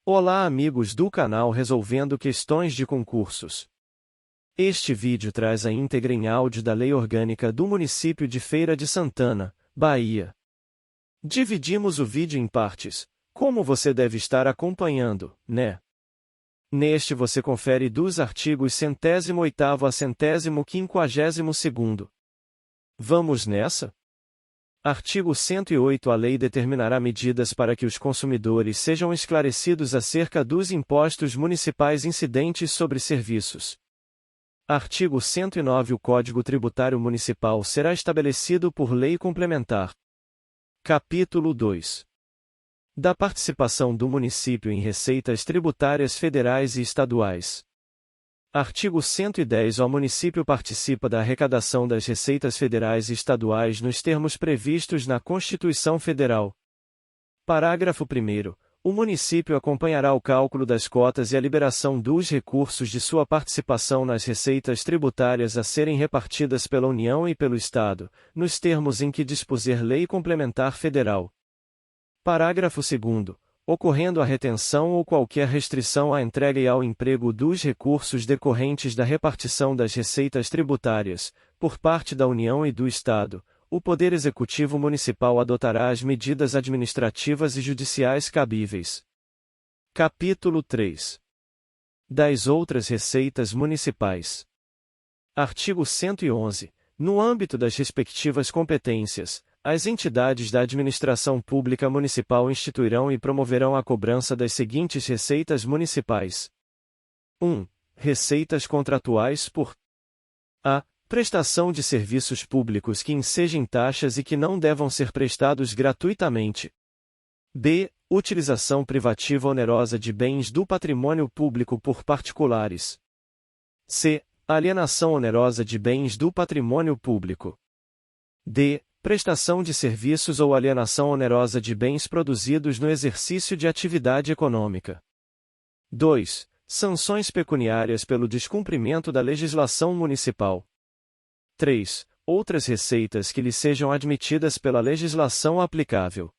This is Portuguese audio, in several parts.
Olá amigos do canal Resolvendo Questões de Concursos. Este vídeo traz a íntegra em áudio da Lei Orgânica do município de Feira de Santana, Bahia. Dividimos o vídeo em partes, como você deve estar acompanhando, né? Neste você confere dos artigos 108º a 152º. Vamos nessa? Artigo 108. A lei determinará medidas para que os consumidores sejam esclarecidos acerca dos impostos municipais incidentes sobre serviços. Artigo 109. O Código Tributário Municipal será estabelecido por lei complementar. Capítulo 2. Da participação do município em receitas tributárias federais e estaduais. Artigo 110. O município participa da arrecadação das receitas federais e estaduais nos termos previstos na Constituição Federal. Parágrafo 1º. O município acompanhará o cálculo das cotas e a liberação dos recursos de sua participação nas receitas tributárias a serem repartidas pela União e pelo Estado, nos termos em que dispuser lei complementar federal. Parágrafo 2º. Ocorrendo a retenção ou qualquer restrição à entrega e ao emprego dos recursos decorrentes da repartição das receitas tributárias, por parte da União e do Estado, o Poder Executivo Municipal adotará as medidas administrativas e judiciais cabíveis. Capítulo 3. Das outras receitas municipais. Artigo 111. No âmbito das respectivas competências, as entidades da administração pública municipal instituirão e promoverão a cobrança das seguintes receitas municipais. 1. Receitas contratuais por a. Prestação de serviços públicos que ensejem taxas e que não devam ser prestados gratuitamente. b. Utilização privativa onerosa de bens do patrimônio público por particulares. c. Alienação onerosa de bens do patrimônio público. d. Prestação de serviços ou alienação onerosa de bens produzidos no exercício de atividade econômica. 2. Sanções pecuniárias pelo descumprimento da legislação municipal. 3. Outras receitas que lhe sejam admitidas pela legislação aplicável.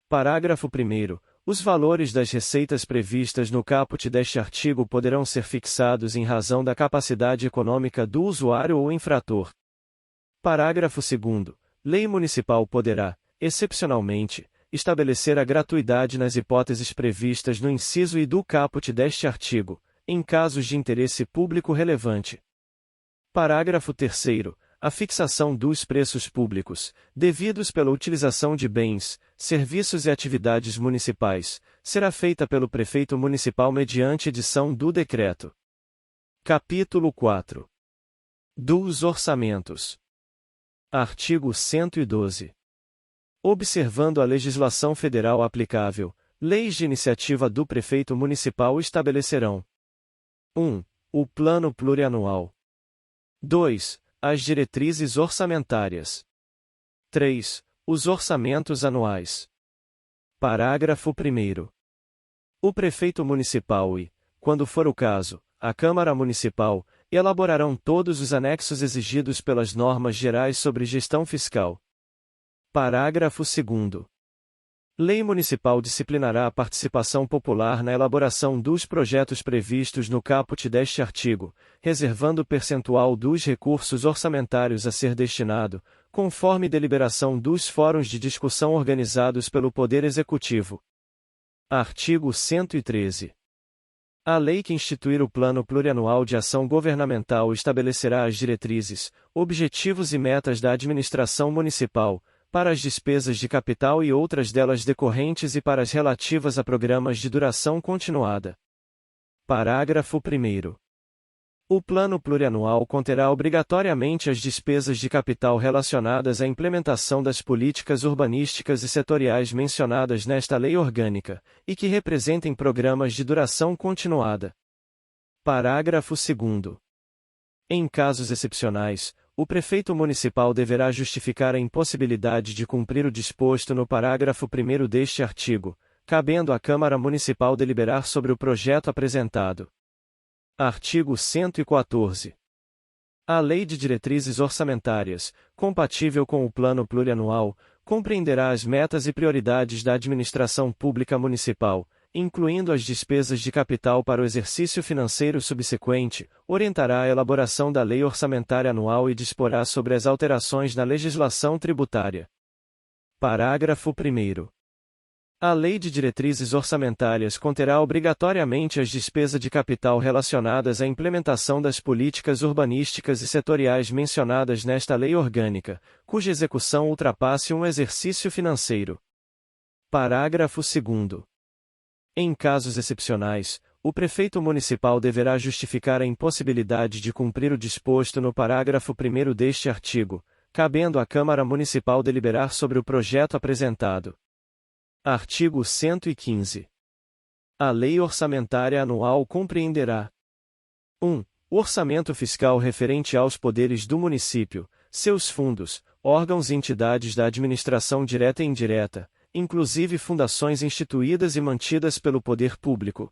Parágrafo 1º. Os valores das receitas previstas no caput deste artigo poderão ser fixados em razão da capacidade econômica do usuário ou infrator. Parágrafo 2º. Lei municipal poderá, excepcionalmente, estabelecer a gratuidade nas hipóteses previstas no inciso I do caput deste artigo, em casos de interesse público relevante. Parágrafo 3º. A fixação dos preços públicos, devidos pela utilização de bens, serviços e atividades municipais, será feita pelo prefeito municipal mediante edição do decreto. Capítulo 4. Dos orçamentos. Artigo 112. Observando a legislação federal aplicável, leis de iniciativa do prefeito municipal estabelecerão: 1. O plano plurianual. 2. As diretrizes orçamentárias. 3. Os orçamentos anuais. Parágrafo 1º. O prefeito municipal e, quando for o caso, a Câmara Municipal, elaborarão todos os anexos exigidos pelas normas gerais sobre gestão fiscal. Parágrafo 2º. Lei municipal disciplinará a participação popular na elaboração dos projetos previstos no caput deste artigo, reservando percentual dos recursos orçamentários a ser destinado, conforme deliberação dos fóruns de discussão organizados pelo Poder Executivo. Artigo 113. A lei que instituir o Plano Plurianual de Ação Governamental estabelecerá as diretrizes, objetivos e metas da administração municipal, para as despesas de capital e outras delas decorrentes e para as relativas a programas de duração continuada. Parágrafo 1º. O Plano Plurianual conterá obrigatoriamente as despesas de capital relacionadas à implementação das políticas urbanísticas e setoriais mencionadas nesta lei orgânica, e que representem programas de duração continuada. Parágrafo 2º. Em casos excepcionais, o prefeito municipal deverá justificar a impossibilidade de cumprir o disposto no parágrafo 1º deste artigo, cabendo à Câmara Municipal deliberar sobre o projeto apresentado. Artigo 114. A Lei de Diretrizes Orçamentárias, compatível com o Plano Plurianual, compreenderá as metas e prioridades da administração pública municipal, incluindo as despesas de capital para o exercício financeiro subsequente, orientará a elaboração da Lei Orçamentária Anual e disporá sobre as alterações na legislação tributária. Parágrafo 1º. A Lei de Diretrizes Orçamentárias conterá obrigatoriamente as despesas de capital relacionadas à implementação das políticas urbanísticas e setoriais mencionadas nesta lei orgânica, cuja execução ultrapasse um exercício financeiro. Parágrafo 2º. Em casos excepcionais, o prefeito municipal deverá justificar a impossibilidade de cumprir o disposto no parágrafo 1º deste artigo, cabendo à Câmara Municipal deliberar sobre o projeto apresentado. Artigo 115. A Lei Orçamentária Anual compreenderá: 1. O orçamento fiscal referente aos poderes do município, seus fundos, órgãos e entidades da administração direta e indireta, inclusive fundações instituídas e mantidas pelo poder público.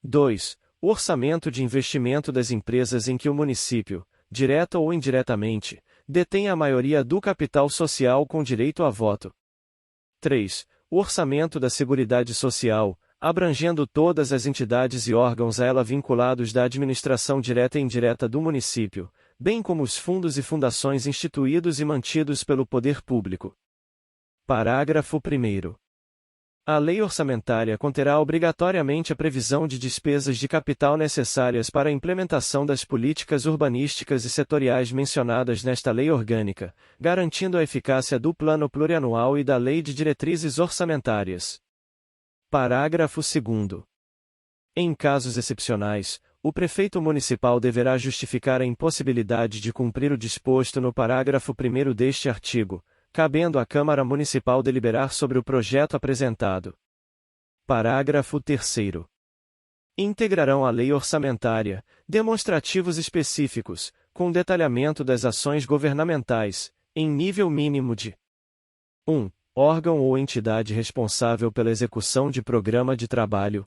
2. O orçamento de investimento das empresas em que o município, direta ou indiretamente, detém a maioria do capital social com direito a voto. 3. O orçamento da Seguridade Social, abrangendo todas as entidades e órgãos a ela vinculados da administração direta e indireta do município, bem como os fundos e fundações instituídos e mantidos pelo poder público. Parágrafo 1º. A lei orçamentária conterá obrigatoriamente a previsão de despesas de capital necessárias para a implementação das políticas urbanísticas e setoriais mencionadas nesta lei orgânica, garantindo a eficácia do Plano Plurianual e da Lei de Diretrizes Orçamentárias. Parágrafo 2º. Em casos excepcionais, o prefeito municipal deverá justificar a impossibilidade de cumprir o disposto no parágrafo 1º deste artigo, cabendo à Câmara Municipal deliberar sobre o projeto apresentado. Parágrafo 3º. Integrarão a lei orçamentária demonstrativos específicos, com detalhamento das ações governamentais, em nível mínimo de 1. Órgão ou entidade responsável pela execução de programa de trabalho.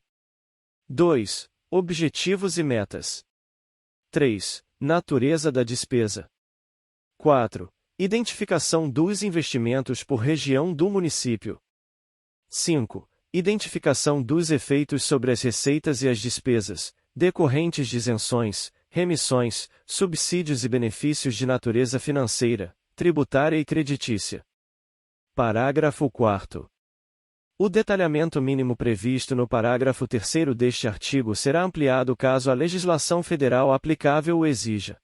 2. Objetivos e metas. 3. Natureza da despesa. 4. Identificação dos investimentos por região do município. 5. Identificação dos efeitos sobre as receitas e as despesas, decorrentes de isenções, remissões, subsídios e benefícios de natureza financeira, tributária e creditícia. Parágrafo 4º. O detalhamento mínimo previsto no parágrafo 3º deste artigo será ampliado caso a legislação federal aplicável o exija.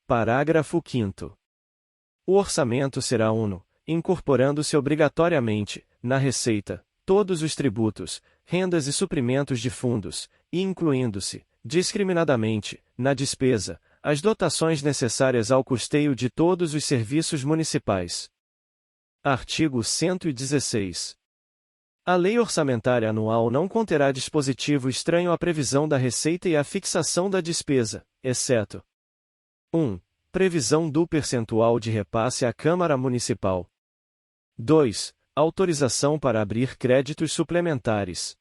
Parágrafo 5º. O orçamento será uno, incorporando-se obrigatoriamente, na receita, todos os tributos, rendas e suprimentos de fundos, e incluindo-se, discriminadamente, na despesa, as dotações necessárias ao custeio de todos os serviços municipais. Artigo 116. A Lei Orçamentária Anual não conterá dispositivo estranho à previsão da receita e à fixação da despesa, exceto: 1. Previsão do percentual de repasse à Câmara Municipal. 2. Autorização para abrir créditos suplementares.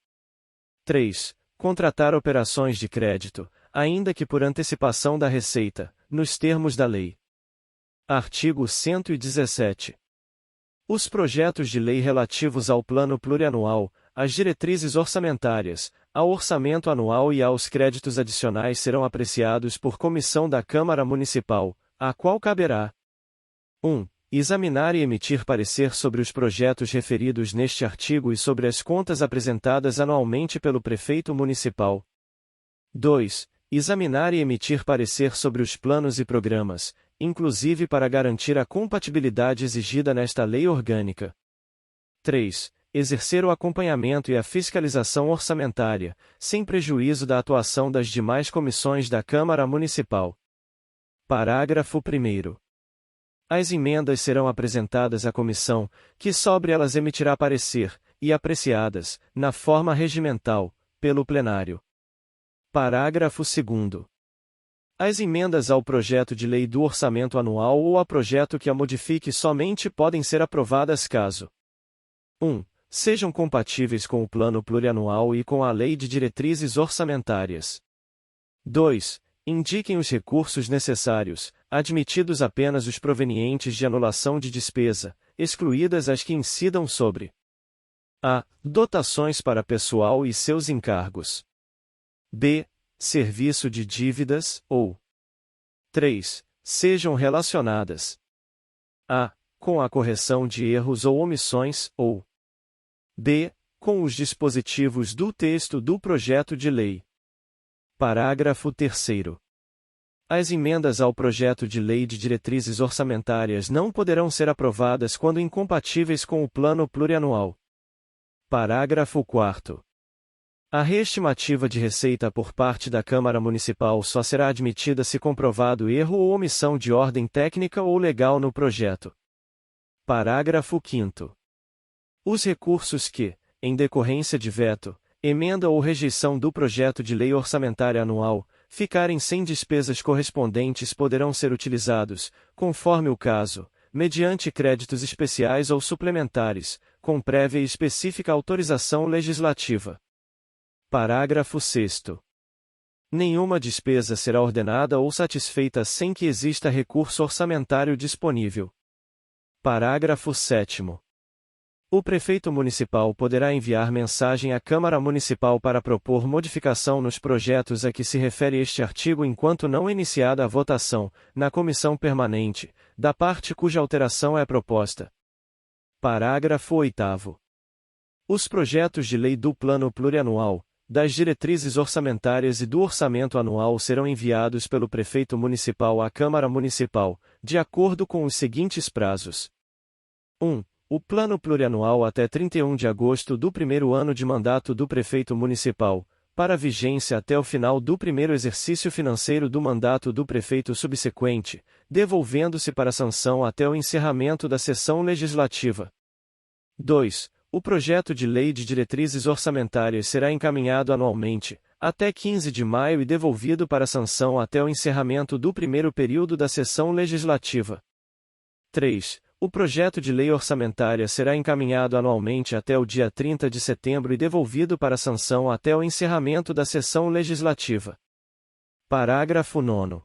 3. Contratar operações de crédito, ainda que por antecipação da receita, nos termos da lei. Artigo 117. Os projetos de lei relativos ao Plano Plurianual, às diretrizes orçamentárias, ao orçamento anual e aos créditos adicionais serão apreciados por comissão da Câmara Municipal, a qual caberá: 1. Examinar e emitir parecer sobre os projetos referidos neste artigo e sobre as contas apresentadas anualmente pelo prefeito municipal. 2. Examinar e emitir parecer sobre os planos e programas, inclusive para garantir a compatibilidade exigida nesta lei orgânica. 3. Exercer o acompanhamento e a fiscalização orçamentária, sem prejuízo da atuação das demais comissões da Câmara Municipal. Parágrafo 1º. As emendas serão apresentadas à comissão, que sobre elas emitirá parecer, e apreciadas, na forma regimental, pelo plenário. Parágrafo 2º. As emendas ao projeto de lei do orçamento anual ou a projeto que a modifique somente podem ser aprovadas caso: 1. Sejam compatíveis com o Plano Plurianual e com a Lei de Diretrizes Orçamentárias. 2. Indiquem os recursos necessários, admitidos apenas os provenientes de anulação de despesa, excluídas as que incidam sobre A. Dotações para pessoal e seus encargos. B. Serviço de dívidas, ou 3. Sejam relacionadas a. Com a correção de erros ou omissões, ou b. Com os dispositivos do texto do projeto de lei. Parágrafo 3º. As emendas ao projeto de lei de diretrizes orçamentárias não poderão ser aprovadas quando incompatíveis com o plano plurianual. Parágrafo 4º. A reestimativa de receita por parte da Câmara Municipal só será admitida se comprovado erro ou omissão de ordem técnica ou legal no projeto. Parágrafo 5º. Os recursos que, em decorrência de veto, emenda ou rejeição do projeto de lei orçamentária anual, ficarem sem despesas correspondentes poderão ser utilizados, conforme o caso, mediante créditos especiais ou suplementares, com prévia e específica autorização legislativa. Parágrafo 6º. Nenhuma despesa será ordenada ou satisfeita sem que exista recurso orçamentário disponível. Parágrafo 7º. O prefeito municipal poderá enviar mensagem à Câmara Municipal para propor modificação nos projetos a que se refere este artigo enquanto não iniciada a votação, na comissão permanente, da parte cuja alteração é proposta. Parágrafo 8º. Os projetos de lei do Plano Plurianual, das diretrizes orçamentárias e do orçamento anual serão enviados pelo prefeito municipal à Câmara Municipal, de acordo com os seguintes prazos. 1. O Plano Plurianual até 31 de agosto do primeiro ano de mandato do prefeito municipal, para vigência até o final do primeiro exercício financeiro do mandato do prefeito subsequente, devolvendo-se para sanção até o encerramento da sessão legislativa. 2. O projeto de lei de diretrizes orçamentárias será encaminhado anualmente, até 15 de maio e devolvido para sanção até o encerramento do primeiro período da sessão legislativa. 3. O projeto de lei orçamentária será encaminhado anualmente até o dia 30 de setembro e devolvido para sanção até o encerramento da sessão legislativa. Parágrafo 9º.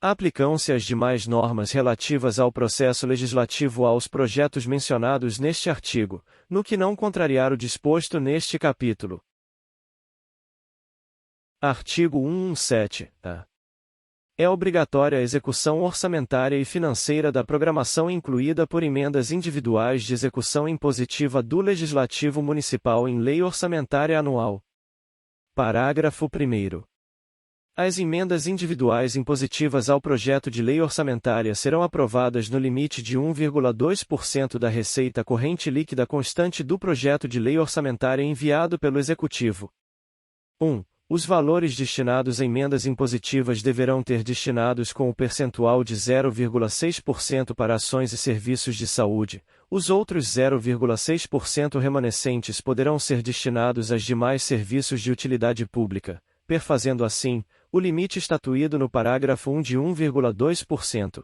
Aplicam-se as demais normas relativas ao processo legislativo aos projetos mencionados neste artigo, no que não contrariar o disposto neste capítulo. Artigo 117-A. É obrigatória a execução orçamentária e financeira da programação incluída por emendas individuais de execução impositiva do Legislativo Municipal em lei orçamentária anual. Parágrafo 1º. As emendas individuais impositivas ao projeto de lei orçamentária serão aprovadas no limite de 1,2% da receita corrente líquida constante do projeto de lei orçamentária enviado pelo Executivo. 1. Os valores destinados a emendas impositivas deverão ter destinados com o percentual de 0,6% para ações e serviços de saúde, os outros 0,6% remanescentes poderão ser destinados aos demais serviços de utilidade pública, perfazendo assim, o limite estatuído no parágrafo 1 de 1,2%.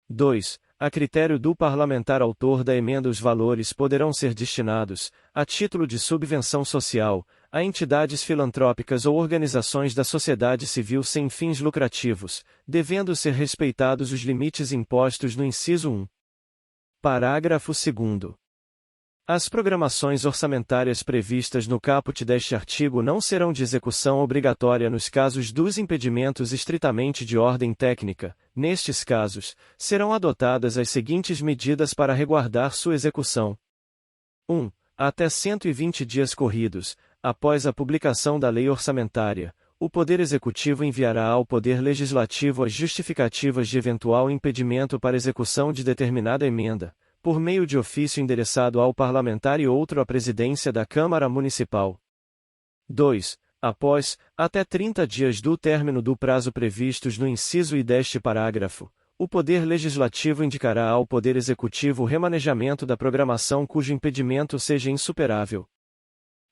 2. A critério do parlamentar autor da emenda os valores poderão ser destinados, a título de subvenção social, a entidades filantrópicas ou organizações da sociedade civil sem fins lucrativos, devendo ser respeitados os limites impostos no inciso 1. Parágrafo 2º. As programações orçamentárias previstas no caput deste artigo não serão de execução obrigatória nos casos dos impedimentos estritamente de ordem técnica. Nestes casos, serão adotadas as seguintes medidas para resguardar sua execução. 1. Até 120 dias corridos, após a publicação da lei orçamentária, o Poder Executivo enviará ao Poder Legislativo as justificativas de eventual impedimento para execução de determinada emenda, por meio de ofício endereçado ao parlamentar e outro à presidência da Câmara Municipal. 2. Após, até 30 dias do término do prazo previstos no inciso I deste parágrafo, o Poder Legislativo indicará ao Poder Executivo o remanejamento da programação cujo impedimento seja insuperável.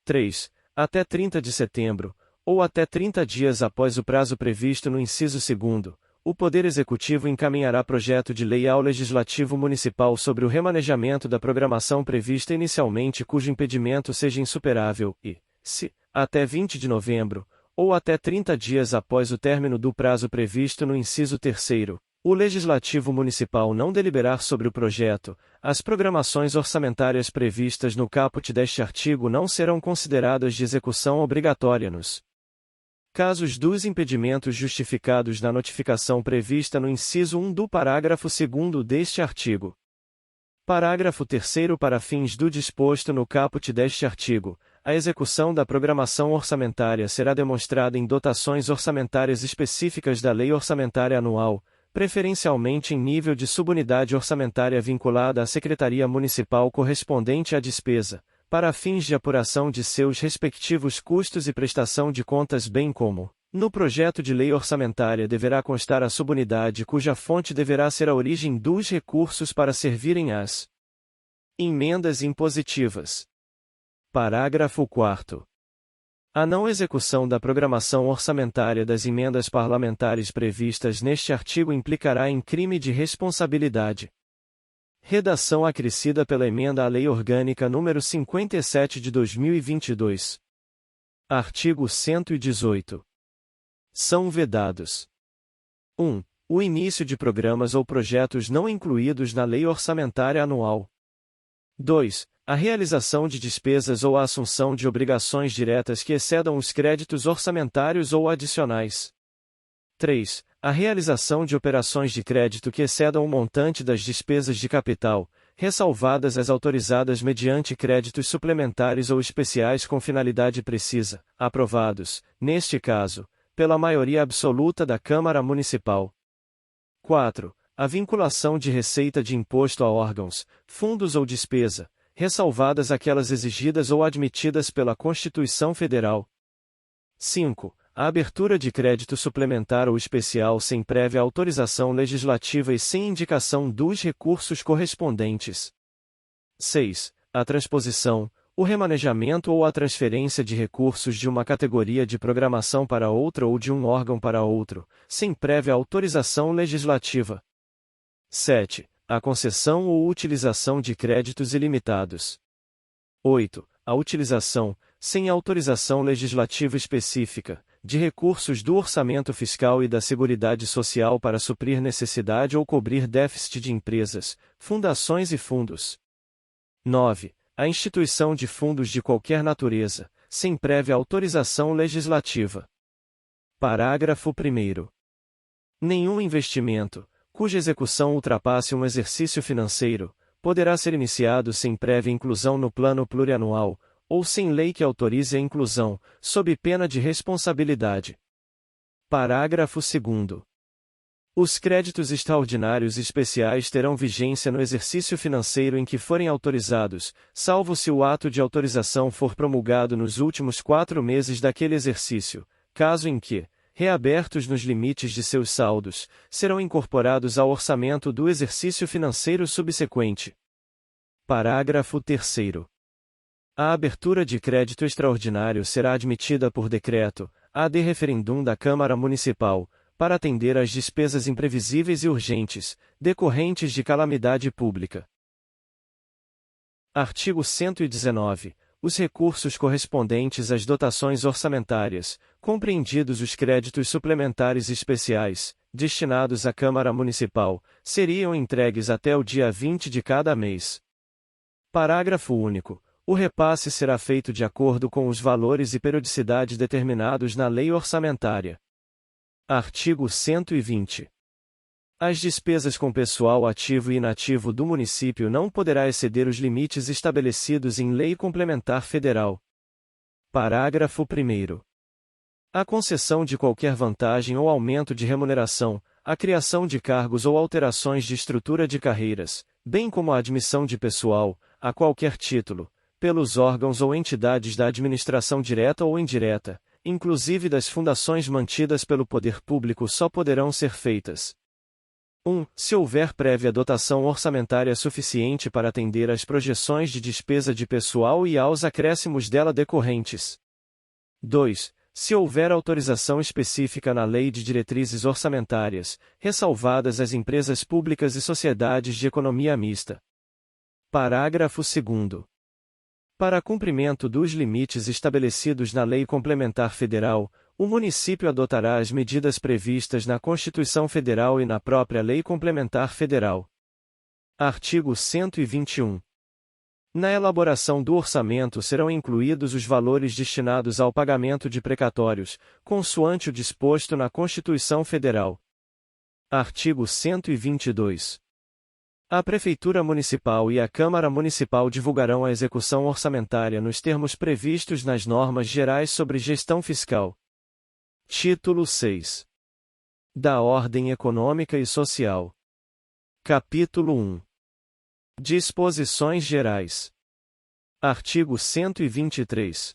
3. Até 30 de setembro, ou até 30 dias após o prazo previsto no inciso 2º, o Poder Executivo encaminhará projeto de lei ao Legislativo Municipal sobre o remanejamento da programação prevista inicialmente cujo impedimento seja insuperável e, se, até 20 de novembro, ou até 30 dias após o término do prazo previsto no inciso 3º, o Legislativo Municipal não deliberar sobre o projeto, as programações orçamentárias previstas no caput deste artigo não serão consideradas de execução obrigatória nos casos dos impedimentos justificados na notificação prevista no inciso 1 do parágrafo 2º deste artigo. Parágrafo 3º. Para fins do disposto no caput deste artigo, a execução da programação orçamentária será demonstrada em dotações orçamentárias específicas da Lei Orçamentária Anual, preferencialmente em nível de subunidade orçamentária vinculada à Secretaria Municipal correspondente à despesa, para fins de apuração de seus respectivos custos e prestação de contas, bem como, no projeto de lei orçamentária deverá constar a subunidade cuja fonte deverá ser a origem dos recursos para servirem às emendas impositivas. Parágrafo 4º. A não execução da programação orçamentária das emendas parlamentares previstas neste artigo implicará em crime de responsabilidade. Redação acrescida pela emenda à Lei Orgânica nº 57 de 2022. Artigo 118. São vedados: 1. O início de programas ou projetos não incluídos na Lei Orçamentária Anual. 2. A realização de despesas ou a assunção de obrigações diretas que excedam os créditos orçamentários ou adicionais. 3. A realização de operações de crédito que excedam o montante das despesas de capital, ressalvadas as autorizadas mediante créditos suplementares ou especiais com finalidade precisa, aprovados, neste caso, pela maioria absoluta da Câmara Municipal. 4. A vinculação de receita de imposto a órgãos, fundos ou despesa, ressalvadas aquelas exigidas ou admitidas pela Constituição Federal. 5. A abertura de crédito suplementar ou especial sem prévia autorização legislativa e sem indicação dos recursos correspondentes. 6. A transposição, o remanejamento ou a transferência de recursos de uma categoria de programação para outra ou de um órgão para outro, sem prévia autorização legislativa. 7. A concessão ou utilização de créditos ilimitados. 8. A utilização, sem autorização legislativa específica, de recursos do orçamento fiscal e da Seguridade Social para suprir necessidade ou cobrir déficit de empresas, fundações e fundos. 9. A instituição de fundos de qualquer natureza, sem prévia autorização legislativa. Parágrafo 1º. Nenhum investimento, cuja execução ultrapasse um exercício financeiro, poderá ser iniciado sem prévia inclusão no plano plurianual, ou sem lei que autorize a inclusão, sob pena de responsabilidade. Parágrafo 2º. Os créditos extraordinários especiais terão vigência no exercício financeiro em que forem autorizados, salvo se o ato de autorização for promulgado nos últimos 4 meses daquele exercício, caso em que, reabertos nos limites de seus saldos, serão incorporados ao orçamento do exercício financeiro subsequente. Parágrafo 3º. A abertura de crédito extraordinário será admitida por decreto, ad referendum da Câmara Municipal, para atender às despesas imprevisíveis e urgentes, decorrentes de calamidade pública. Artigo 119. Os recursos correspondentes às dotações orçamentárias, compreendidos os créditos suplementares especiais, destinados à Câmara Municipal, seriam entregues até o dia 20 de cada mês. Parágrafo único. O repasse será feito de acordo com os valores e periodicidade determinados na Lei Orçamentária. Artigo 120. As despesas com pessoal ativo e inativo do município não poderá exceder os limites estabelecidos em lei complementar federal. Parágrafo 1º. A concessão de qualquer vantagem ou aumento de remuneração, a criação de cargos ou alterações de estrutura de carreiras, bem como a admissão de pessoal, a qualquer título, pelos órgãos ou entidades da administração direta ou indireta, inclusive das fundações mantidas pelo poder público, só poderão ser feitas: 1. Se houver prévia dotação orçamentária suficiente para atender às projeções de despesa de pessoal e aos acréscimos dela decorrentes. 2. Se houver autorização específica na Lei de Diretrizes Orçamentárias, ressalvadas as empresas públicas e sociedades de economia mista. Parágrafo 2º. Para cumprimento dos limites estabelecidos na Lei Complementar Federal, O município adotará as medidas previstas na Constituição Federal e na própria Lei Complementar Federal. Artigo 121. Na elaboração do orçamento serão incluídos os valores destinados ao pagamento de precatórios, consoante o disposto na Constituição Federal. Artigo 122. A Prefeitura Municipal e a Câmara Municipal divulgarão a execução orçamentária nos termos previstos nas normas gerais sobre gestão fiscal. Título 6. Da Ordem Econômica e Social. Capítulo 1. Disposições Gerais. Artigo 123.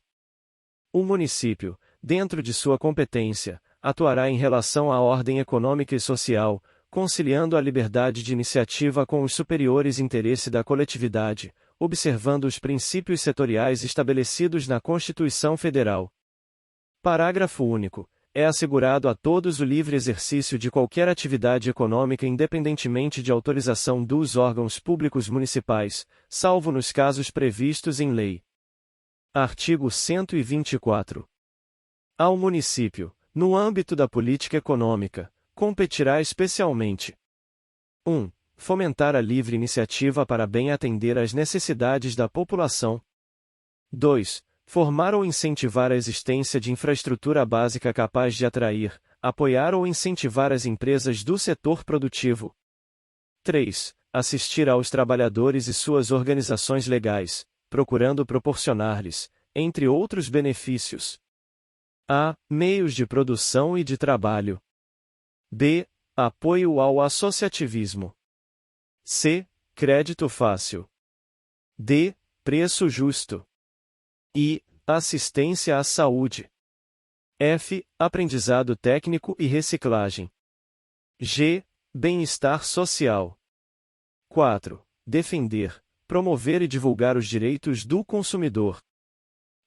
O município, dentro de sua competência, atuará em relação à ordem econômica e social, conciliando a liberdade de iniciativa com os superiores interesses da coletividade, observando os princípios setoriais estabelecidos na Constituição Federal. Parágrafo único. É assegurado a todos o livre exercício de qualquer atividade econômica independentemente de autorização dos órgãos públicos municipais, salvo nos casos previstos em lei. Artigo 124. Ao município, no âmbito da política econômica, competirá especialmente: 1. Fomentar a livre iniciativa para bem atender às necessidades da população. 2. Formar ou incentivar a existência de infraestrutura básica capaz de atrair, apoiar ou incentivar as empresas do setor produtivo. 3. Assistir aos trabalhadores e suas organizações legais, procurando proporcionar-lhes, entre outros benefícios: a. Meios de produção e de trabalho. b. Apoio ao associativismo. c. Crédito fácil. d. Preço justo. I. Assistência à saúde. F. Aprendizado técnico e reciclagem. G. Bem-estar social. 4. Defender, promover e divulgar os direitos do consumidor.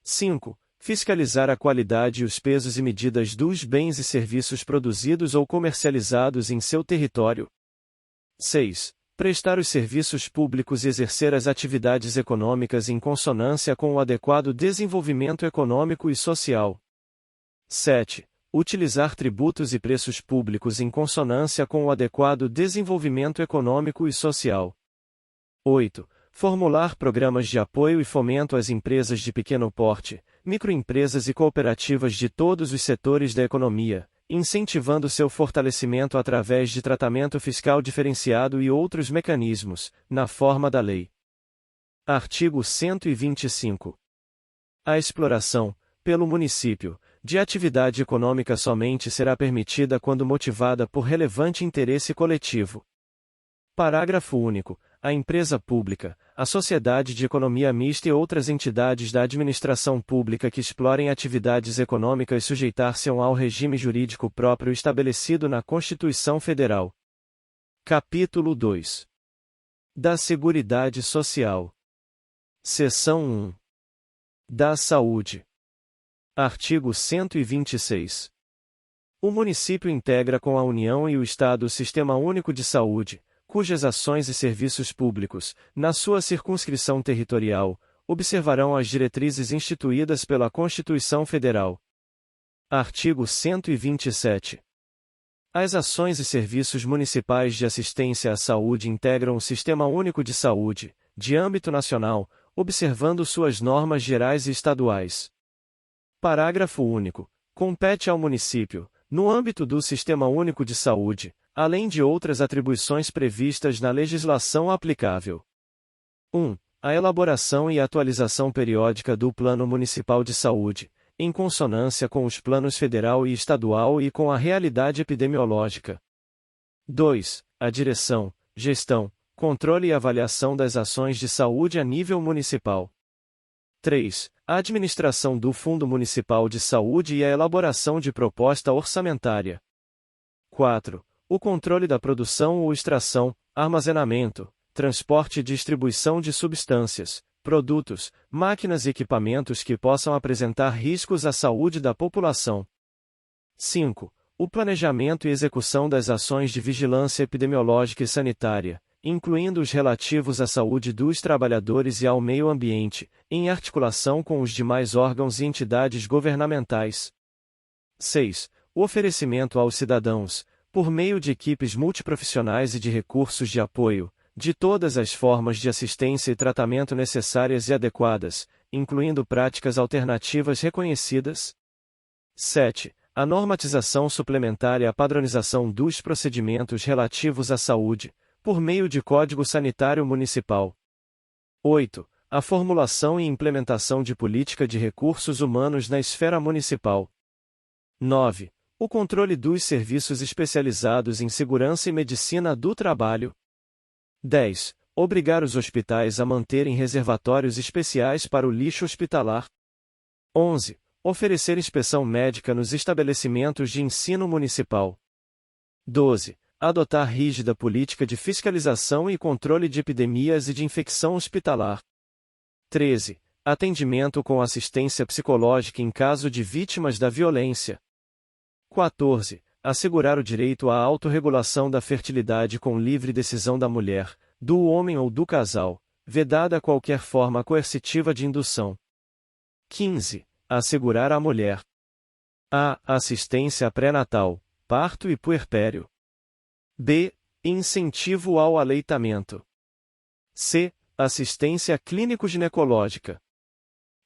5. Fiscalizar a qualidade e os pesos e medidas dos bens e serviços produzidos ou comercializados em seu território. 6. Prestar os serviços públicos e exercer as atividades econômicas em consonância com o adequado desenvolvimento econômico e social. 7. Utilizar tributos e preços públicos em consonância com o adequado desenvolvimento econômico e social. 8. Formular programas de apoio e fomento às empresas de pequeno porte, microempresas e cooperativas de todos os setores da economia, incentivando seu fortalecimento através de tratamento fiscal diferenciado e outros mecanismos, na forma da lei. Artigo 125. A exploração, pelo município, de atividade econômica somente será permitida quando motivada por relevante interesse coletivo. Parágrafo único. A empresa pública, a sociedade de economia mista e outras entidades da administração pública que explorem atividades econômicas sujeitar-se-ão ao regime jurídico próprio estabelecido na Constituição Federal. Capítulo 2. Da Seguridade Social. Seção 1. Da Saúde. Artigo 126. O município integra com a União e o Estado o Sistema Único de Saúde, cujas ações e serviços públicos, na sua circunscrição territorial, observarão as diretrizes instituídas pela Constituição Federal. Artigo 127. As ações e serviços municipais de assistência à saúde integram o Sistema Único de Saúde, de âmbito nacional, observando suas normas gerais e estaduais. Parágrafo único. Compete ao município, no âmbito do Sistema Único de Saúde, além de outras atribuições previstas na legislação aplicável: 1. A elaboração e atualização periódica do Plano Municipal de Saúde, em consonância com os planos federal e estadual e com a realidade epidemiológica. 2. A direção, gestão, controle e avaliação das ações de saúde a nível municipal. 3. A administração do Fundo Municipal de Saúde e a elaboração de proposta orçamentária. 4. O controle da produção ou extração, armazenamento, transporte e distribuição de substâncias, produtos, máquinas e equipamentos que possam apresentar riscos à saúde da população. 5. O planejamento e execução das ações de vigilância epidemiológica e sanitária, incluindo os relativos à saúde dos trabalhadores e ao meio ambiente, em articulação com os demais órgãos e entidades governamentais. 6. O oferecimento aos cidadãos, por meio de equipes multiprofissionais e de recursos de apoio, de todas as formas de assistência e tratamento necessárias e adequadas, incluindo práticas alternativas reconhecidas. 7. A normatização suplementar e a padronização dos procedimentos relativos à saúde, por meio de Código Sanitário Municipal. 8. A formulação e implementação de política de recursos humanos na esfera municipal. 9. O controle dos serviços especializados em segurança e medicina do trabalho. 10. Obrigar os hospitais a manterem reservatórios especiais para o lixo hospitalar. 11. Oferecer inspeção médica nos estabelecimentos de ensino municipal. 12. Adotar rígida política de fiscalização e controle de epidemias e de infecção hospitalar. 13. Atendimento com assistência psicológica em caso de vítimas da violência. 14. Assegurar o direito à autorregulação da fertilidade com livre decisão da mulher, do homem ou do casal, vedada qualquer forma coercitiva de indução. 15. Assegurar à mulher a assistência pré-natal, parto e puerpério. B. Incentivo ao aleitamento. C. Assistência clínico-ginecológica.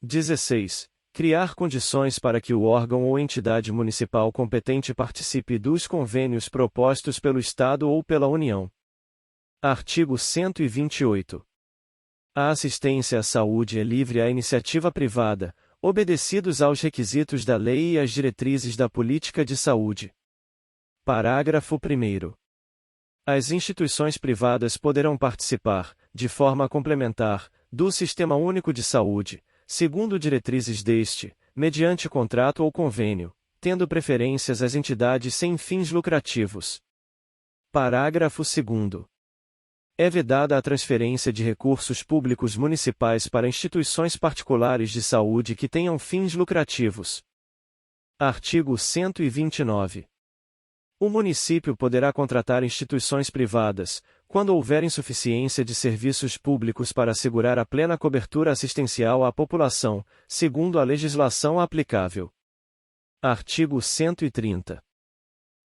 16. Criar condições para que o órgão ou entidade municipal competente participe dos convênios propostos pelo Estado ou pela União. Artigo 128. A assistência à saúde é livre à iniciativa privada, obedecidos aos requisitos da lei e às diretrizes da política de saúde. Parágrafo 1º. As instituições privadas poderão participar, de forma complementar, do Sistema Único de Saúde, segundo diretrizes deste, mediante contrato ou convênio, tendo preferências às entidades sem fins lucrativos. Parágrafo 2º. É vedada a transferência de recursos públicos municipais para instituições particulares de saúde que tenham fins lucrativos. Artigo 129. O município poderá contratar instituições privadas, quando houver insuficiência de serviços públicos para assegurar a plena cobertura assistencial à população, segundo a legislação aplicável. Artigo 130.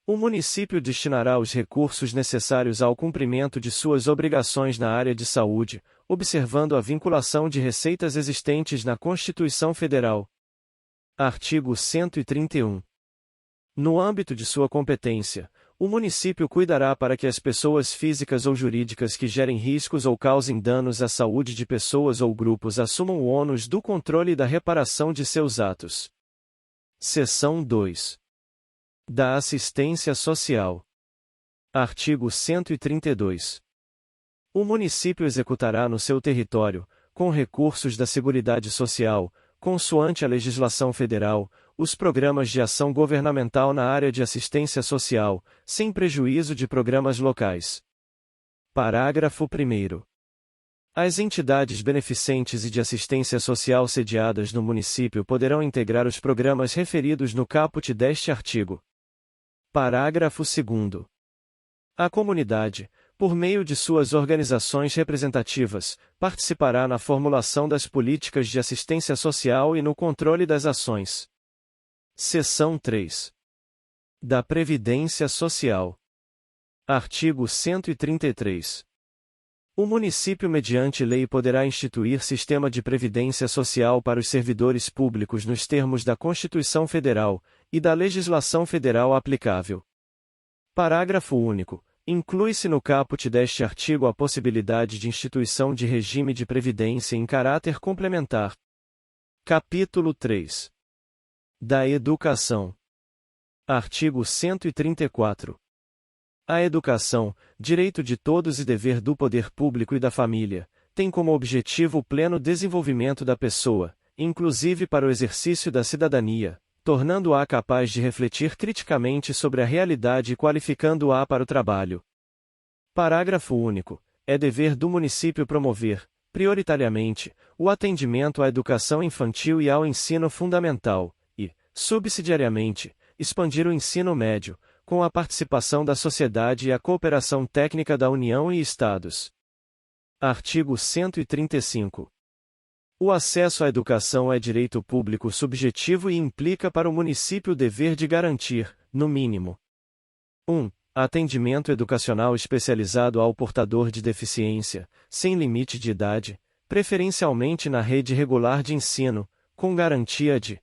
O município destinará os recursos necessários ao cumprimento de suas obrigações na área de saúde, observando a vinculação de receitas existentes na Constituição Federal. Artigo 131. No âmbito de sua competência, o município cuidará para que as pessoas físicas ou jurídicas que gerem riscos ou causem danos à saúde de pessoas ou grupos assumam o ônus do controle e da reparação de seus atos. Seção 2. Da assistência social. Artigo 132. O município executará no seu território, com recursos da Seguridade Social, consoante a legislação federal, os programas de ação governamental na área de assistência social, sem prejuízo de programas locais. Parágrafo 1º. As entidades beneficentes e de assistência social sediadas no município poderão integrar os programas referidos no caput deste artigo. Parágrafo 2º. A comunidade, por meio de suas organizações representativas, participará na formulação das políticas de assistência social e no controle das ações. Seção 3. Da Previdência Social. Artigo 133. O município, mediante lei, poderá instituir sistema de previdência social para os servidores públicos nos termos da Constituição Federal e da legislação federal aplicável. Parágrafo único. Inclui-se no caput deste artigo a possibilidade de instituição de regime de previdência em caráter complementar. Capítulo 3. Da Educação. Artigo 134. A educação, direito de todos e dever do poder público e da família, tem como objetivo o pleno desenvolvimento da pessoa, inclusive para o exercício da cidadania, tornando-a capaz de refletir criticamente sobre a realidade e qualificando-a para o trabalho. Parágrafo único. É dever do município promover, prioritariamente, o atendimento à educação infantil e ao ensino fundamental, e, subsidiariamente, expandir o ensino médio, com a participação da sociedade e a cooperação técnica da União e Estados. Artigo 135. O acesso à educação é direito público subjetivo e implica para o município o dever de garantir, no mínimo, 1. Atendimento educacional especializado ao portador de deficiência, sem limite de idade, preferencialmente na rede regular de ensino, com garantia de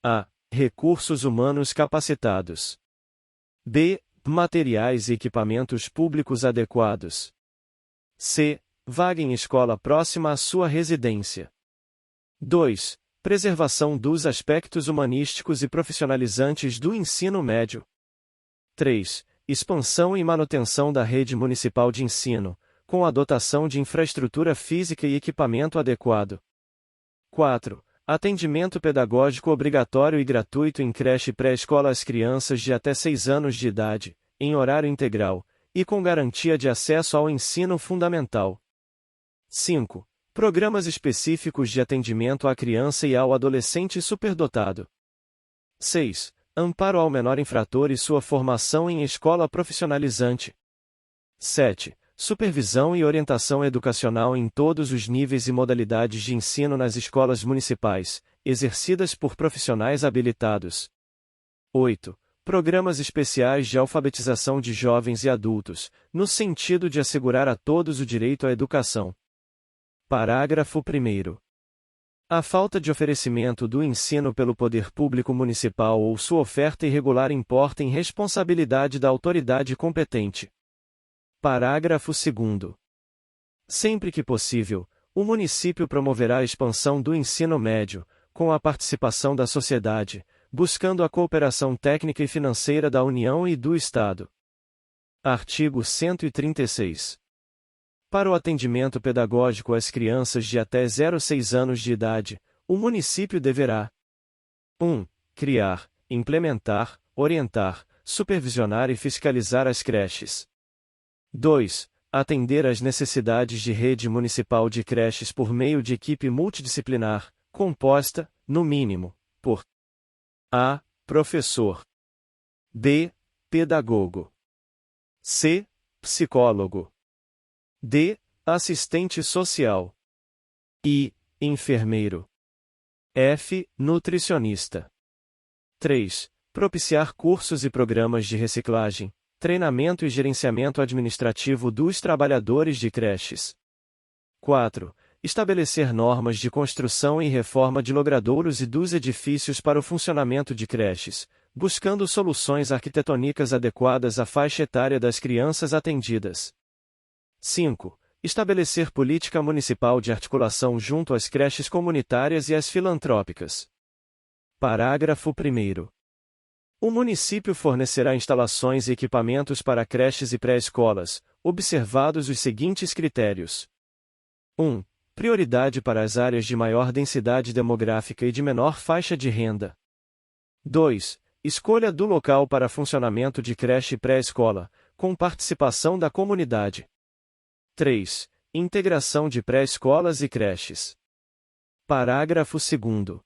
a. Recursos humanos capacitados. b. Materiais e equipamentos públicos adequados. c. Vaga em escola próxima à sua residência. 2. Preservação dos aspectos humanísticos e profissionalizantes do ensino médio. 3. Expansão e manutenção da rede municipal de ensino, com a dotação de infraestrutura física e equipamento adequado. 4. Atendimento pedagógico obrigatório e gratuito em creche pré-escola às crianças de até 6 anos de idade, em horário integral, e com garantia de acesso ao ensino fundamental. 5. Programas específicos de atendimento à criança e ao adolescente superdotado. 6. Amparo ao menor infrator e sua formação em escola profissionalizante. 7. Supervisão e orientação educacional em todos os níveis e modalidades de ensino nas escolas municipais, exercidas por profissionais habilitados. 8. Programas especiais de alfabetização de jovens e adultos, no sentido de assegurar a todos o direito à educação. Parágrafo 1º. A falta de oferecimento do ensino pelo poder público municipal ou sua oferta irregular importa em responsabilidade da autoridade competente. Parágrafo 2º. Sempre que possível, o município promoverá a expansão do ensino médio, com a participação da sociedade, buscando a cooperação técnica e financeira da União e do Estado. Artigo 136. Para o atendimento pedagógico às crianças de até 0,6 anos de idade, o município deverá 1. Criar, implementar, orientar, supervisionar e fiscalizar as creches. 2. Atender às necessidades de rede municipal de creches por meio de equipe multidisciplinar, composta, no mínimo, por a. Professor. b. Pedagogo. c. Psicólogo. d. Assistente social. e. Enfermeiro. f. Nutricionista. 3. Propiciar cursos e programas de reciclagem, treinamento e gerenciamento administrativo dos trabalhadores de creches. 4. Estabelecer normas de construção e reforma de logradouros e dos edifícios para o funcionamento de creches, buscando soluções arquitetônicas adequadas à faixa etária das crianças atendidas. 5. Estabelecer política municipal de articulação junto às creches comunitárias e às filantrópicas. Parágrafo 1º. O município fornecerá instalações e equipamentos para creches e pré-escolas, observados os seguintes critérios. 1. Prioridade para as áreas de maior densidade demográfica e de menor faixa de renda. 2. Escolha do local para funcionamento de creche e pré-escola, com participação da comunidade. 3. Integração de pré-escolas e creches. Parágrafo 2º.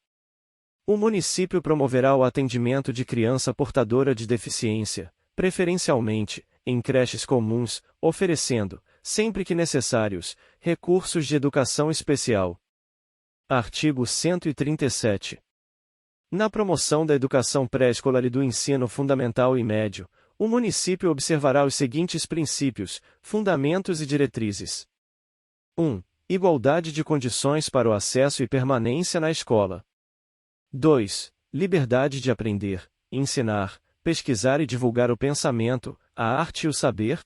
O município promoverá o atendimento de criança portadora de deficiência, preferencialmente, em creches comuns, oferecendo, sempre que necessários, recursos de educação especial. Artigo 137. Na promoção da educação pré-escolar e do ensino fundamental e médio, o município observará os seguintes princípios, fundamentos e diretrizes. 1. Igualdade de condições para o acesso e permanência na escola. 2. Liberdade de aprender, ensinar, pesquisar e divulgar o pensamento, a arte e o saber.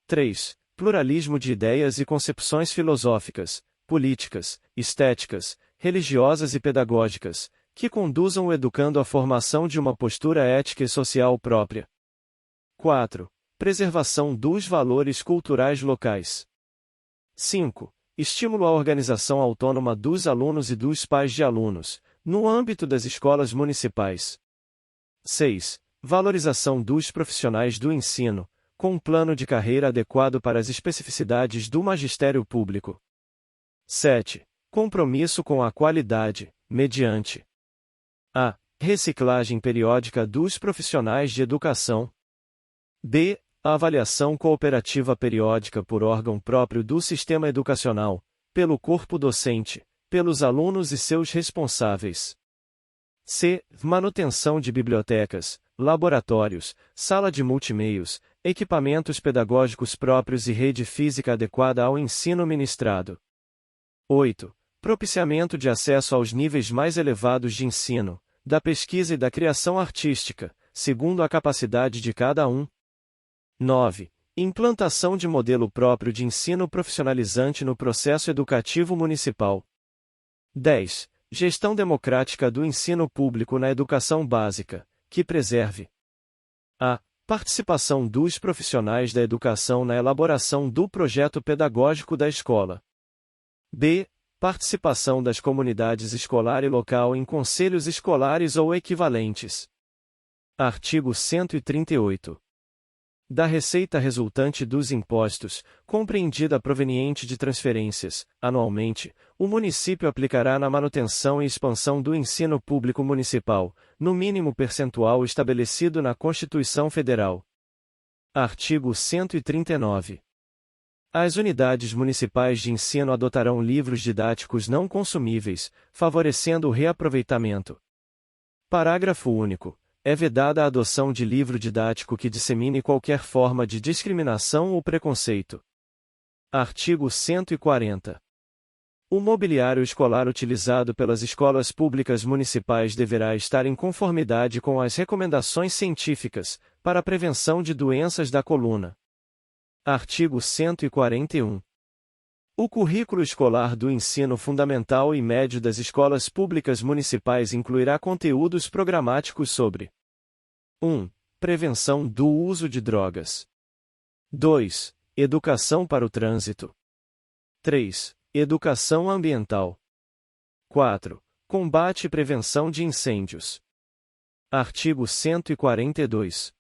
3. Pluralismo de ideias e concepções filosóficas, políticas, estéticas, religiosas e pedagógicas, que conduzam o educando à formação de uma postura ética e social própria. 4. Preservação dos valores culturais locais. 5. Estímulo à organização autônoma dos alunos e dos pais de alunos, no âmbito das escolas municipais. 6. Valorização dos profissionais do ensino, com um plano de carreira adequado para as especificidades do magistério público. 7. Compromisso com a qualidade, mediante a. Reciclagem periódica dos profissionais de educação. b. A avaliação cooperativa periódica por órgão próprio do sistema educacional, pelo corpo docente, pelos alunos e seus responsáveis. C. Manutenção de bibliotecas, laboratórios, sala de multimeios, equipamentos pedagógicos próprios e rede física adequada ao ensino ministrado. 8. Propiciamento de acesso aos níveis mais elevados de ensino, da pesquisa e da criação artística, segundo a capacidade de cada um. 9. Implantação de modelo próprio de ensino profissionalizante no processo educativo municipal. 10. Gestão democrática do ensino público na educação básica, que preserve a participação dos profissionais da educação na elaboração do projeto pedagógico da escola. B. Participação das comunidades escolar e local em conselhos escolares ou equivalentes. Artigo 138. Da receita resultante dos impostos, compreendida proveniente de transferências, anualmente, o município aplicará na manutenção e expansão do ensino público municipal, no mínimo percentual estabelecido na Constituição Federal. Artigo 139. As unidades municipais de ensino adotarão livros didáticos não consumíveis, favorecendo o reaproveitamento. Parágrafo único. É vedada a adoção de livro didático que dissemine qualquer forma de discriminação ou preconceito. Artigo 140. O mobiliário escolar utilizado pelas escolas públicas municipais deverá estar em conformidade com as recomendações científicas, para a prevenção de doenças da coluna. Artigo 141. O currículo escolar do ensino fundamental e médio das escolas públicas municipais incluirá conteúdos programáticos sobre 1. Prevenção do uso de drogas. 2. Educação para o trânsito. 3. Educação ambiental. 4. Combate e prevenção de incêndios. Artigo 142.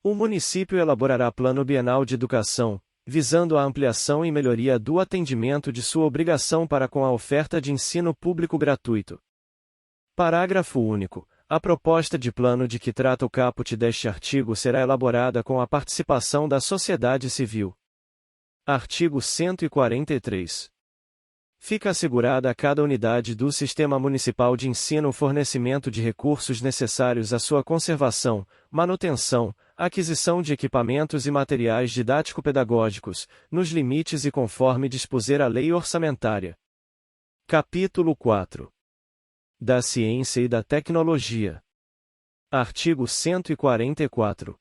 O município elaborará plano bienal de educação, visando a ampliação e melhoria do atendimento de sua obrigação para com a oferta de ensino público gratuito. Parágrafo único. A proposta de plano de que trata o caput deste artigo será elaborada com a participação da sociedade civil. Artigo 143. Fica assegurada a cada unidade do Sistema Municipal de Ensino o fornecimento de recursos necessários à sua conservação, manutenção, aquisição de equipamentos e materiais didático-pedagógicos, nos limites e conforme dispuser a lei orçamentária. Capítulo 4. Da Ciência e da Tecnologia. Artigo 144.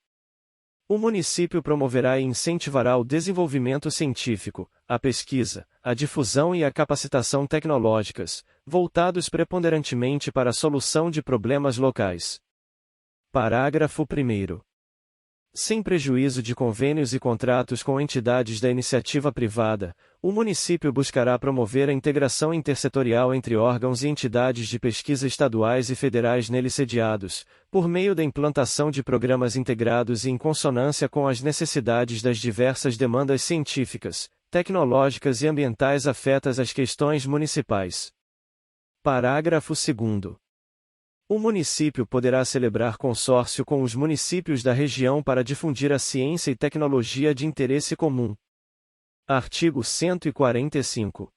O município promoverá e incentivará o desenvolvimento científico, a pesquisa, a difusão e a capacitação tecnológicas, voltados preponderantemente para a solução de problemas locais. Parágrafo 1º. Sem prejuízo de convênios e contratos com entidades da iniciativa privada, o município buscará promover a integração intersetorial entre órgãos e entidades de pesquisa estaduais e federais nele sediados, por meio da implantação de programas integrados e em consonância com as necessidades das diversas demandas científicas, tecnológicas e ambientais afetas às questões municipais. Parágrafo 2º. O município poderá celebrar consórcio com os municípios da região para difundir a ciência e tecnologia de interesse comum. Artigo 145.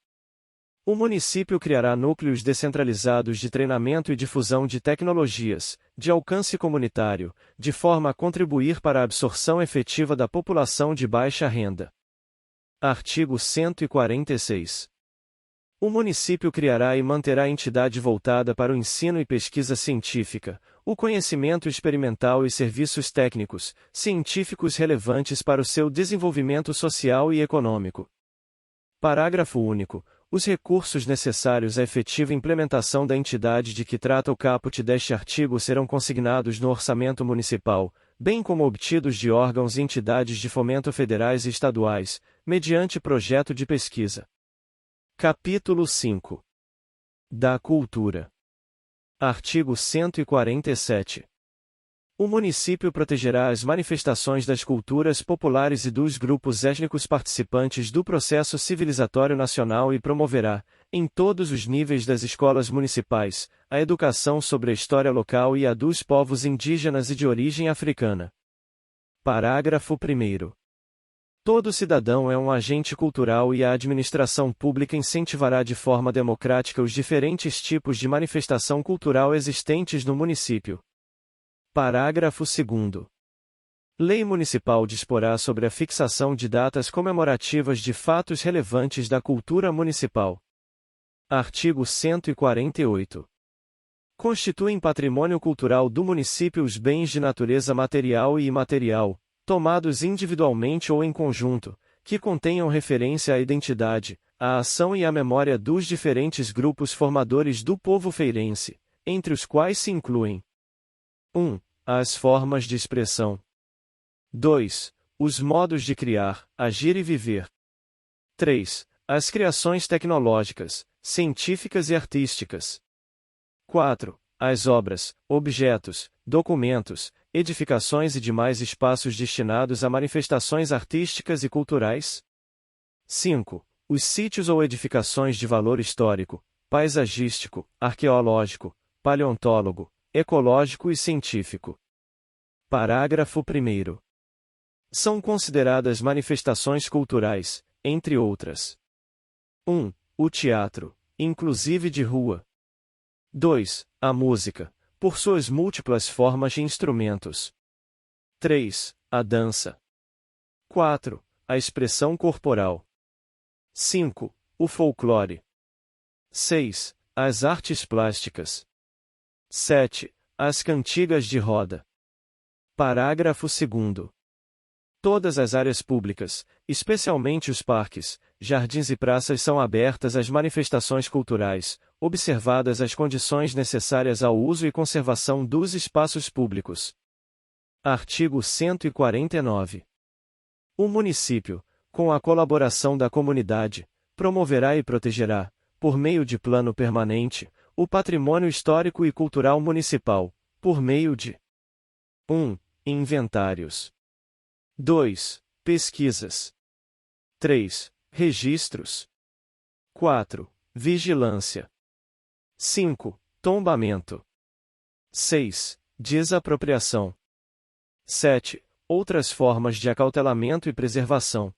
O município criará núcleos descentralizados de treinamento e difusão de tecnologias, de alcance comunitário, de forma a contribuir para a absorção efetiva da população de baixa renda. Artigo 146. O município criará e manterá entidade voltada para o ensino e pesquisa científica, o conhecimento experimental e serviços técnicos, científicos relevantes para o seu desenvolvimento social e econômico. Parágrafo único. Os recursos necessários à efetiva implementação da entidade de que trata o caput deste artigo serão consignados no orçamento municipal, bem como obtidos de órgãos e entidades de fomento federais e estaduais, mediante projeto de pesquisa. Capítulo 5. Da Cultura. Artigo 147. O município protegerá as manifestações das culturas populares e dos grupos étnicos participantes do processo civilizatório nacional e promoverá, em todos os níveis das escolas municipais, a educação sobre a história local e a dos povos indígenas e de origem africana. Parágrafo 1º. Todo cidadão é um agente cultural e a administração pública incentivará de forma democrática os diferentes tipos de manifestação cultural existentes no município. Parágrafo 2º. Lei municipal disporá sobre a fixação de datas comemorativas de fatos relevantes da cultura municipal. Artigo 148. Constituem patrimônio cultural do município os bens de natureza material e imaterial, tomados individualmente ou em conjunto, que contenham referência à identidade, à ação e à memória dos diferentes grupos formadores do povo feirense, entre os quais se incluem: 1. As formas de expressão. 2. Os modos de criar, agir e viver. 3. As criações tecnológicas, científicas e artísticas. 4. As obras, objetos, documentos, edificações e demais espaços destinados a manifestações artísticas e culturais. 5. Os sítios ou edificações de valor histórico, paisagístico, arqueológico, paleontólogo, ecológico e científico. Parágrafo 1º. São consideradas manifestações culturais, entre outras: 1. O teatro, inclusive de rua. 2. A música, por suas múltiplas formas e instrumentos. 3. A dança. 4. A expressão corporal. 5. O folclore. 6. As artes plásticas. 7. As cantigas de roda. Parágrafo 2º. Todas as áreas públicas, especialmente os parques, jardins e praças são abertas às manifestações culturais, observadas as condições necessárias ao uso e conservação dos espaços públicos. Artigo 149. O município, com a colaboração da comunidade, promoverá e protegerá, por meio de plano permanente, o patrimônio histórico e cultural municipal, por meio de: 1. Inventários. 2. Pesquisas. 3. Registros. 4. Vigilância. 5. Tombamento. 6. Desapropriação. 7. Outras formas de acautelamento e preservação.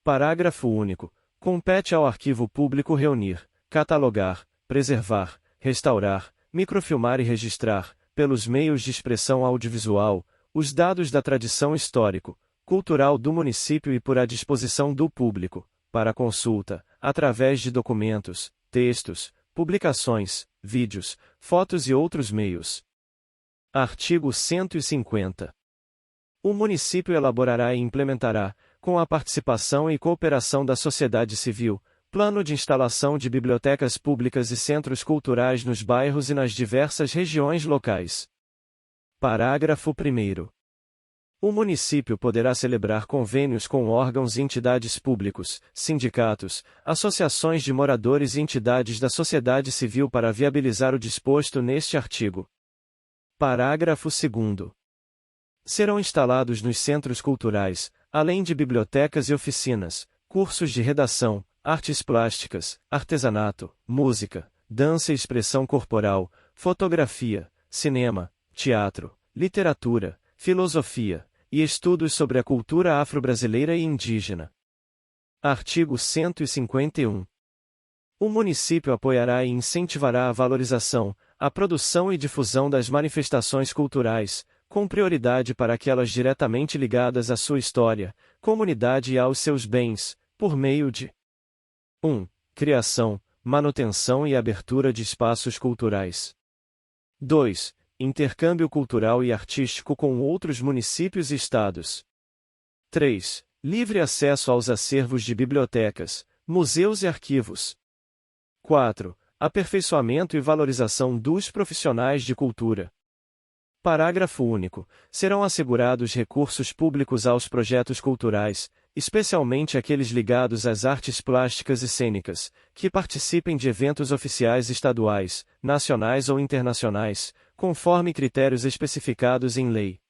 Parágrafo único. Compete ao arquivo público reunir, catalogar, preservar, restaurar, microfilmar e registrar, pelos meios de expressão audiovisual, os dados da tradição histórico-cultural do município e por à disposição do público, para consulta, através de documentos, textos, publicações, vídeos, fotos e outros meios. Artigo 150. O município elaborará e implementará, com a participação e cooperação da sociedade civil, plano de instalação de bibliotecas públicas e centros culturais nos bairros e nas diversas regiões locais. Parágrafo 1º. O município poderá celebrar convênios com órgãos e entidades públicos, sindicatos, associações de moradores e entidades da sociedade civil para viabilizar o disposto neste artigo. Parágrafo 2º. Serão instalados nos centros culturais, além de bibliotecas e oficinas, cursos de redação, artes plásticas, artesanato, música, dança e expressão corporal, fotografia, cinema, teatro, literatura, filosofia, e estudos sobre a cultura afro-brasileira e indígena. Artigo 151. O município apoiará e incentivará a valorização, a produção e difusão das manifestações culturais, com prioridade para aquelas diretamente ligadas à sua história, comunidade e aos seus bens, por meio de: 1. Criação, manutenção e abertura de espaços culturais. 2. Intercâmbio cultural e artístico com outros municípios e estados. 3. Livre acesso aos acervos de bibliotecas, museus e arquivos. 4. Aperfeiçoamento e valorização dos profissionais de cultura. Parágrafo único. Serão assegurados recursos públicos aos projetos culturais, especialmente aqueles ligados às artes plásticas e cênicas, que participem de eventos oficiais estaduais, nacionais ou internacionais, conforme critérios especificados em lei.